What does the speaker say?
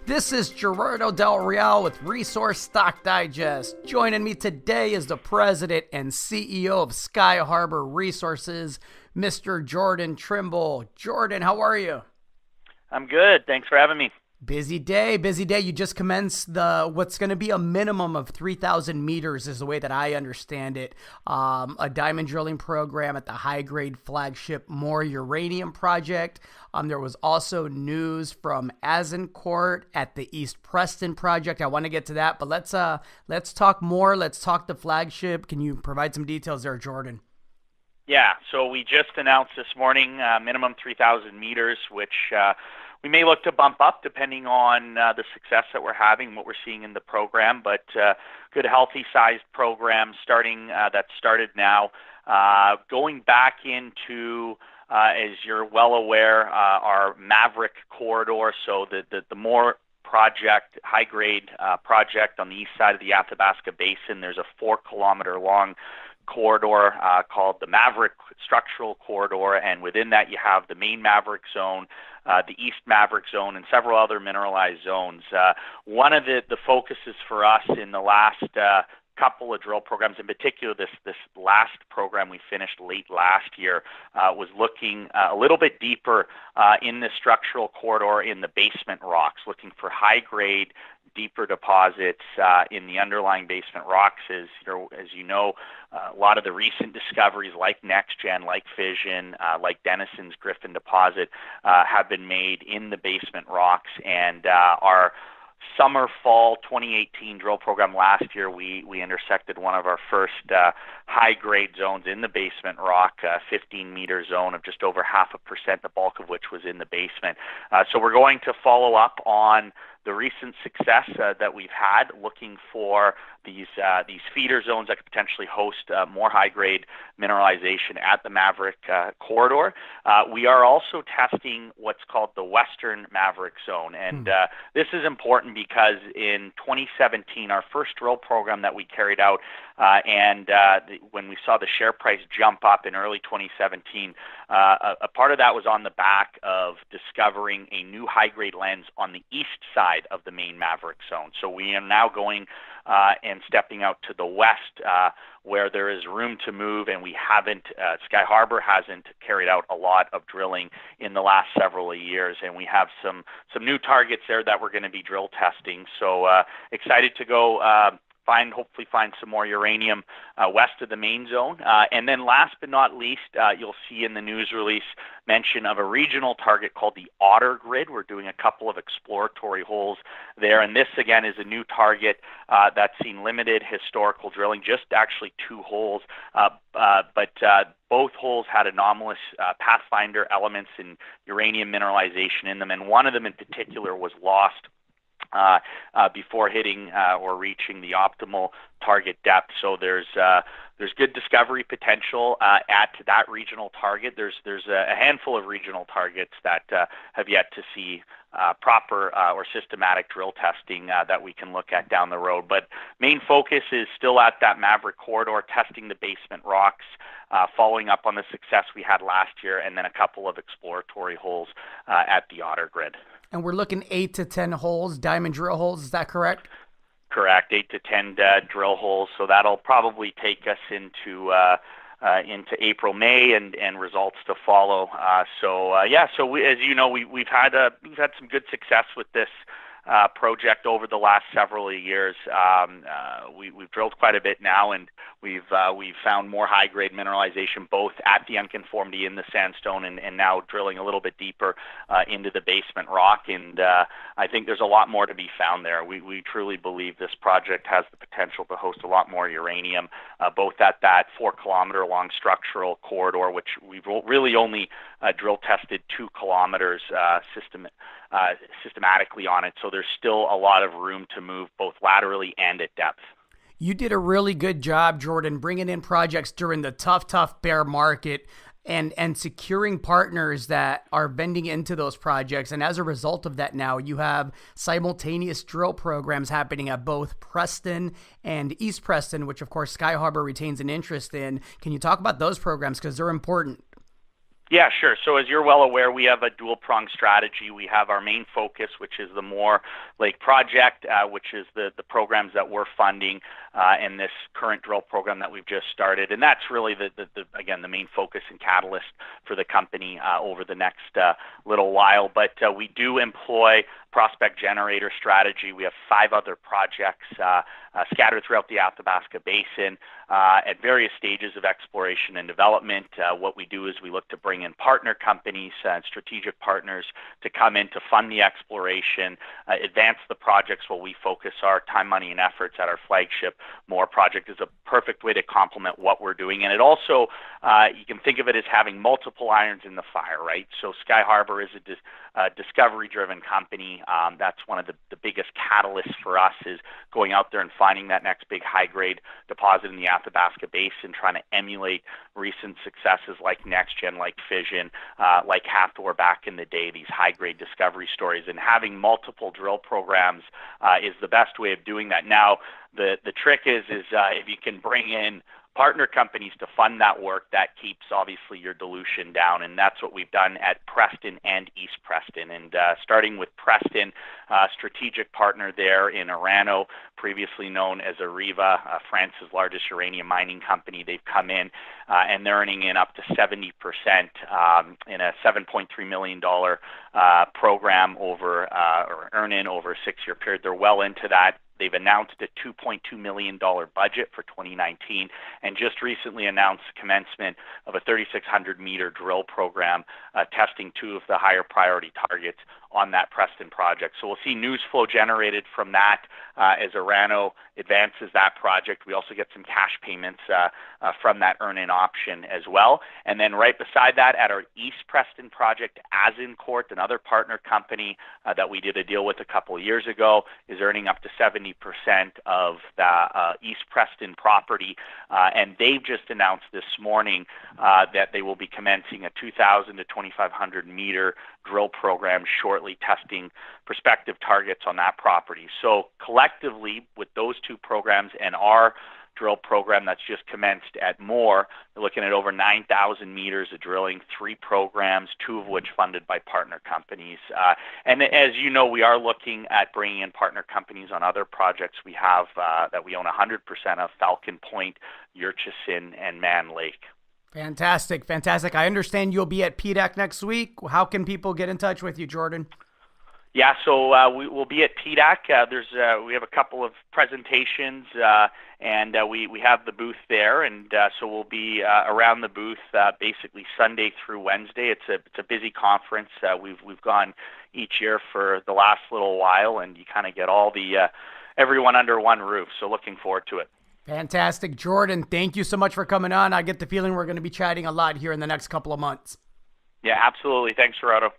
This is Gerardo Del Real with Resource Stock Digest. Joining me today is the president and CEO of Skyharbour Resources, Mr. Jordan Trimble. Jordan, how are you? I'm good. Thanks for having me. Busy day, busy day. You just commenced what's going to be a minimum of 3,000 meters is the way that I understand it. A diamond drilling program at the high-grade flagship More Uranium project. There was also news from Azincourt at the East Preston project. I want to get to that, but let's talk more. Let's talk the flagship. Can you provide some details there, Jordan? Yeah, so we just announced this morning minimum 3,000 meters, which we may look to bump up depending on the success that we're having, what we're seeing in the program, but good healthy sized program that started now. Going back into, as you're well aware, our Maverick corridor, so the more project, high-grade project on the east side of the Athabasca Basin. There's a 4-kilometer long corridor called the Maverick Structural Corridor, and within that you have the main Maverick Zone, the East Maverick Zone, and several other mineralized zones. One of the focuses for us in the last couple of drill programs, in particular this last program we finished late last year, was looking a little bit deeper in the structural corridor in the basement rocks, looking for high-grade, deeper deposits in the underlying basement rocks. As you know, a lot of the recent discoveries like NextGen, like Fission, like Denison's Griffin deposit have been made in the basement rocks, and our summer-fall 2018 drill program last year, we intersected one of our first high-grade zones in the basement rock, 15-meter zone of just over 0.5%, the bulk of which was in the basement. So we're going to follow up on the recent success that we've had, looking for these feeder zones that could potentially host more high-grade mineralization at the Maverick corridor. We are also testing what's called the Western Maverick Zone, and this is important because in 2017, our first drill program that we carried out, when we saw the share price jump up in early 2017, a part of that was on the back of discovering a new high-grade lens on the east side of the main Maverick Zone. So we are now going and stepping out to the west, where there is room to move, and we haven't, Skyharbour hasn't carried out a lot of drilling in the last several years, and we have some new targets there that we're going to be drill testing. So excited to go hopefully find some more uranium west of the main zone. And then last but not least, you'll see in the news release mention of a regional target called the Otter Grid. We're doing a couple of exploratory holes there, and this again is a new target that's seen limited historical drilling, just actually 2 holes, but both holes had anomalous pathfinder elements in uranium mineralization in them, and one of them in particular was lost before hitting or reaching the optimal target depth. So there's good discovery potential at that regional target. There's a handful of regional targets that have yet to see proper or systematic drill testing that we can look at down the road. But main focus is still at that Maverick corridor, testing the basement rocks, following up on the success we had last year, and then a couple of exploratory holes at the Otter Grid. And we're looking 8 to 10 holes, diamond drill holes. Is that correct? Correct, 8 to 10 drill holes. So that'll probably take us into April, May, and results to follow. So as you know, we've had some good success with this project over the last several years. We've drilled quite a bit now, and we've found more high-grade mineralization both at the unconformity in the sandstone and now drilling a little bit deeper into the basement rock. And I think there's a lot more to be found there. We truly believe this project has the potential to host a lot more uranium, both at that 4-kilometer long structural corridor, which we've really only drill tested 2 kilometers systematically on it. So there's still a lot of room to move both laterally and at depth. You did a really good job, Jordan, bringing in projects during the tough bear market and securing partners that are vending into those projects. And as a result of that, now you have simultaneous drill programs happening at both Preston and East Preston, which of course Skyharbour retains an interest in. Can you talk about those programs, because they're important? Yeah, sure. So as you're well aware, we have a dual-pronged strategy. We have our main focus, which is the Moore Lake project, which is the programs that we're funding and this current drill program that we've just started. And that's really, again, the main focus and catalyst for the company over the next little while. But we do employ prospect generator strategy. We have 5 other projects scattered throughout the Athabasca Basin at various stages of exploration and development. What we do is we look to bring in partner companies and strategic partners to come in to fund the exploration, advance the projects while we focus our time, money, and efforts at our flagship Moore project. Is a perfect way to complement what we're doing. And it also, you can think of it as having multiple irons in the fire, right? So Skyharbour is a discovery-driven company. That's one of the biggest catalysts for us, is going out there and finding that next big high-grade deposit in the Athabasca Basin, trying to emulate recent successes like NextGen, like Fission, like Hathor back in the day, these high-grade discovery stories. And having multiple drill programs is the best way of doing that. Now, the trick is if you can bring in partner companies to fund that work, that keeps obviously your dilution down, and that's what we've done at Preston and East Preston. And starting with Preston, strategic partner there in Orano, previously known as Areva, France's largest uranium mining company. They've come in and they're earning in up to 70% in a $7.3 million program over or earn in over a 6-year period. They're well into that. They've announced a $2.2 million budget for 2019 and just recently announced commencement of a 3,600-meter drill program testing 2 of the higher priority targets on that Preston project. So we'll see news flow generated from that as Orano advances that project. We also get some cash payments from that earn-in option as well. And then right beside that, at our East Preston project, Azincourt, another partner company that we did a deal with a couple of years ago, is earning up to 70% of the East Preston property. And they've just announced this morning that they will be commencing a 2,000 to 2,500 meter drill program shortly, testing prospective targets on that property. So collectively, with those 2 programs and our drill program that's just commenced at Moore, we're looking at over 9,000 meters of drilling, 3 programs, 2 of which funded by partner companies. And as you know, we are looking at bringing in partner companies on other projects we have that we own 100% of: Falcon Point, Yurchison, and Man Lake. Fantastic, fantastic. I understand you'll be at PDAC next week. How can people get in touch with you, Jordan? Yeah, so we will be at PDAC. We have a couple of presentations, and we have the booth there, and so we'll be around the booth basically Sunday through Wednesday. It's a busy conference. We've gone each year for the last little while, and you kind of get all the everyone under one roof. So looking forward to it. Fantastic, Jordan. Thank you so much for coming on. I get the feeling we're going to be chatting a lot here in the next couple of months. Yeah, absolutely. Thanks, Gerardo.